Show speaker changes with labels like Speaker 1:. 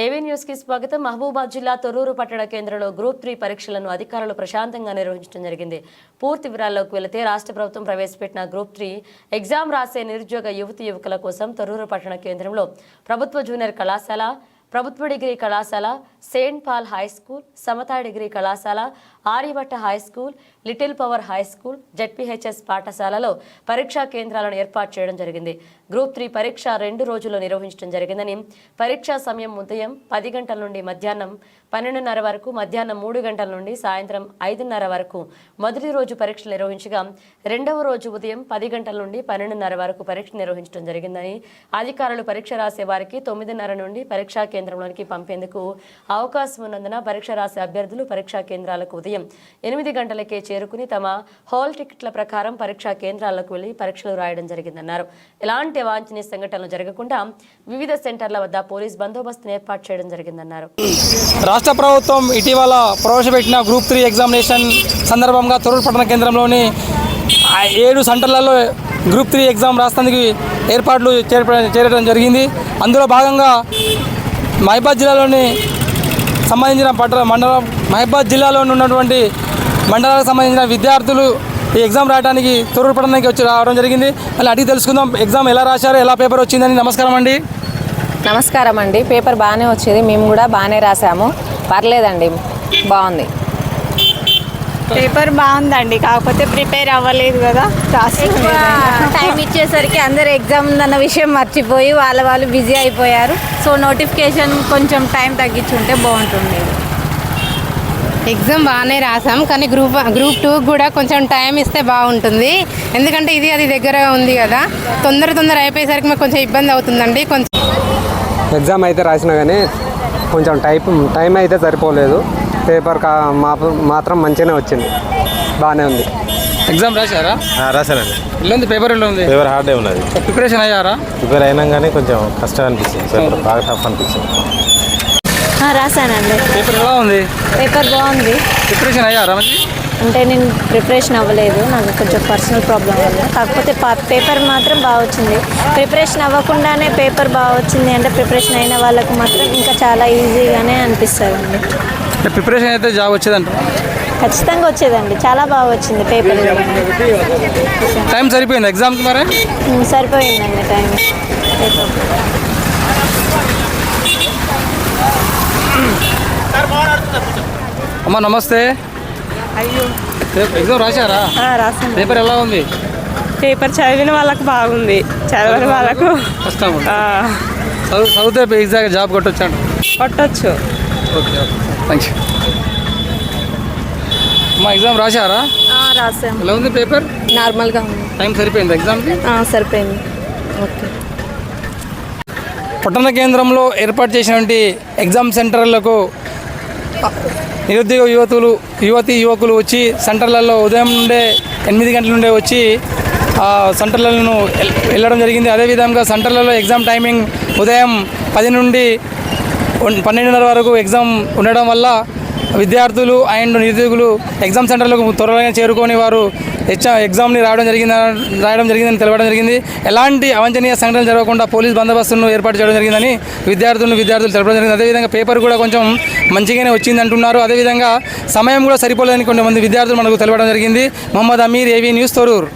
Speaker 1: AV news కి స్వాగతం. మహబూబాద్ జిల్లా తొర్రూరు పట్టణ కేంద్రంలో గ్రూప్ 3 పరీక్షలను అధికారులు ప్రశాంతంగా నిర్వహించడం జరిగింది. పూర్తి వివరాల్లోకి వెళితే రాష్ట్ర ప్రభుత్వం ప్రవేశపెట్టిన గ్రూప్ 3 ఎగ్జామ్ రాసే నిరుద్యోగ యువకుల కోసం తొర్రూరు పట్టణ కేంద్రంలో ప్రభుత్వ జూనియర్ కళాశాల, ప్రభుత్వ డిగ్రీ కళాశాల, saint Paul high school, Samata degree కళాశాల, Aryabhatta high school, little power high school, ZPHS పాఠశాలలో పరీక్షా కేంద్రాలను ఏర్పాటు చేయడం జరిగింది. గ్రూప్ 3 పరీక్ష 2 రోజుల్లో నిర్వహించడం జరిగిందని, పరీక్షా సమయం ఉదయం 10 గంటల నుండి మధ్యాహ్నం 12:30 వరకు, మధ్యాహ్నం 3 గంటల నుండి సాయంత్రం 5:30 వరకు మొదటి రోజు పరీక్షలు నిర్వహించగా, రెండవ రోజు ఉదయం 10 గంటల నుండి 12:30 వరకు పరీక్ష నిర్వహించడం జరిగిందని, అధికారులు పరీక్ష రాసే వారికి 9:30 నుండి పరీక్షా కేంద్రంలోనికి పంపేందుకు అవకాశం ఉన్నందున పరీక్ష రాసే అభ్యర్థులు పరీక్షా కేంద్రాలకు ఉదయం 8 గంటలకే చేరుకుని తమ హాల్ టికెట్ల ప్రకారం పరీక్షా కేంద్రాలకు వెళ్లి పరీక్షలు రాయడం జరిగిందన్నారు. ఎలాంటి అవాంఛనీయ సంఘటనలు జరగకుండా వివిధ సెంటర్ల వద్ద పోలీస్ బందోబస్తును ఏర్పాటు చేయడం జరిగిందన్నారు.
Speaker 2: రాష్ట్ర ప్రభుత్వం ఇటీవల ప్రవేశపెట్టిన గ్రూప్ 3 ఎగ్జామినేషన్ సందర్భంగా తొర్రూరు పట్టణ కేంద్రంలోని 7 సెంటర్లలో గ్రూప్ 3 ఎగ్జామ్ రాసేందుకు ఏర్పాట్లు చేరడం జరిగింది. అందులో భాగంగా మహబూబాద్ జిల్లాలోని సంబంధించిన మహబూబాద్ జిల్లాలో ఉన్నటువంటి మండలాలకు సంబంధించిన విద్యార్థులు ఈ ఎగ్జామ్ రాయడానికి తొర్రూరు పట్టణానికి వచ్చి రావడం జరిగింది. మళ్ళీ అడిగి తెలుసుకుందాం ఎగ్జామ్ ఎలా రాశారు, ఎలా పేపర్ వచ్చిందని. నమస్కారం అండి.
Speaker 3: నమస్కారం అండి. పేపర్ బాగానే వచ్చింది, మేము కూడా బాగానే రాసాము, పర్లేదండి, బాగుంది.
Speaker 4: పేపర్ బాగుందండి, కాకపోతే ప్రిపేర్ అవ్వలేదు కదా,
Speaker 5: టైం ఇచ్చేసరికి అందరు ఎగ్జామ్ ఉందన్న విషయం మర్చిపోయి వాళ్ళు బిజీ అయిపోయారు. సో నోటిఫికేషన్ కొంచెం టైం తగ్గించుంటే బాగుంటుంది.
Speaker 6: ఎగ్జామ్ బాగానే రాసాం, కానీ గ్రూప్ 2 కూడా కొంచెం టైం ఇస్తే బాగుంటుంది. ఎందుకంటే అది దగ్గర ఉంది కదా, తొందర అయిపోయేసరికి మాకు కొంచెం ఇబ్బంది అవుతుందండి. కొంచెం
Speaker 7: ఎగ్జామ్ అయితే రాసినా కానీ కొంచెం టైం అయితే సరిపోలేదు. పేపర్ మాత్రం మంచిగానే వచ్చింది, బాగానే ఉంది.
Speaker 2: ఎగ్జామ్ రాశారా?
Speaker 8: రాశానండి.
Speaker 2: ఎలా ఉంది పేపర్? ఎలా ఉంది
Speaker 8: పేపర్? హార్డే ఉన్నది.
Speaker 2: ప్రిపరేషన్ అయ్యారా?
Speaker 8: ప్రిపేర్ అయినా కానీ కొంచెం కష్టం అనిపించింది, పేపర్ బాగా టఫ్ అనిపించింది.
Speaker 5: రాశానండి.
Speaker 2: పేపర్ ఎలా ఉంది?
Speaker 5: పేపర్ బాగుంది.
Speaker 2: ప్రిపరేషన్ అయ్యారా?
Speaker 5: అంటే నేను ప్రిపరేషన్ అవ్వలేదు, నాకు కొంచెం పర్సనల్ ప్రాబ్లం వల్ల. కాకపోతే పేపర్ మాత్రం బాగా వచ్చింది. ప్రిపరేషన్ అవ్వకుండానే పేపర్ బాగా వచ్చింది అంటే ప్రిపరేషన్ అయిన వాళ్ళకు మాత్రం ఇంకా చాలా ఈజీగానే అనిపిస్తుంది అండి.
Speaker 2: ప్రిపరేషన్ అయితే జాబ్ వచ్చేదంట?
Speaker 5: ఖచ్చితంగా వచ్చేదండి, చాలా బాగా వచ్చింది పేపర్.
Speaker 2: టైం సరిపోయింది ఎగ్జామ్కి? మరి
Speaker 5: సరిపోయిందండి టైం.
Speaker 2: అమ్మా నమస్తే. ఎగ్జామ్ రాశారా?
Speaker 4: రాసాను.
Speaker 2: పేపర్ ఎలా ఉంది?
Speaker 4: పేపర్ చదివిన వాళ్ళకు బాగుంది, చదవని వాళ్ళకు
Speaker 2: కష్టం. చదివితే ఎగ్జాక్ట్ జాబ్ కొట్టొచ్చాను.
Speaker 4: కొట్టచ్చు.
Speaker 2: Okay, thank you. అమ్మా ఎగ్జామ్ రాశారా?
Speaker 5: రాసాను.
Speaker 2: ఎలా ఉంది పేపర్?
Speaker 5: నార్మల్గా ఉంది.
Speaker 2: టైం సరిపోయింది ఎగ్జామ్కి?
Speaker 5: సరిపోయింది. ఓకే.
Speaker 2: పట్టణ కేంద్రంలో ఏర్పాటు చేసినటువంటి ఎగ్జామ్ సెంటర్లకు నిరుద్యోగ యువకులు వచ్చి సెంటర్లలో ఉదయం నుండే 8 గంటల నుండే వచ్చి సెంటర్లను వెళ్ళడం జరిగింది. అదేవిధంగా సెంటర్లలో ఎగ్జామ్ టైమింగ్ ఉదయం 10 నుండి 12:30 వరకు ఎగ్జామ్ ఉండడం వల్ల విద్యార్థులు అండ్ నిరుద్యోగులు ఎగ్జామ్ సెంటర్లకు త్వరగా చేరుకొని వారు ఎగ్జామ్ని రాయడం జరిగిందని తెలపడం జరిగింది. ఎలాంటి అవాంఛనీయ సంఘటనలు జరగకుండా పోలీస్ బందోబస్తును ఏర్పాటు చేయడం జరిగిందని విద్యార్థులు తెలపడం జరిగింది. అదేవిధంగా పేపర్ కూడా కొంచెం మంచిగానే వచ్చింది అంటున్నారు. అదేవిధంగా సమయం కూడా సరిపోలేదని కొంతమంది విద్యార్థులు మనకు తెలపడం జరిగింది. Mohammed Aamir, AV news, Thorrur.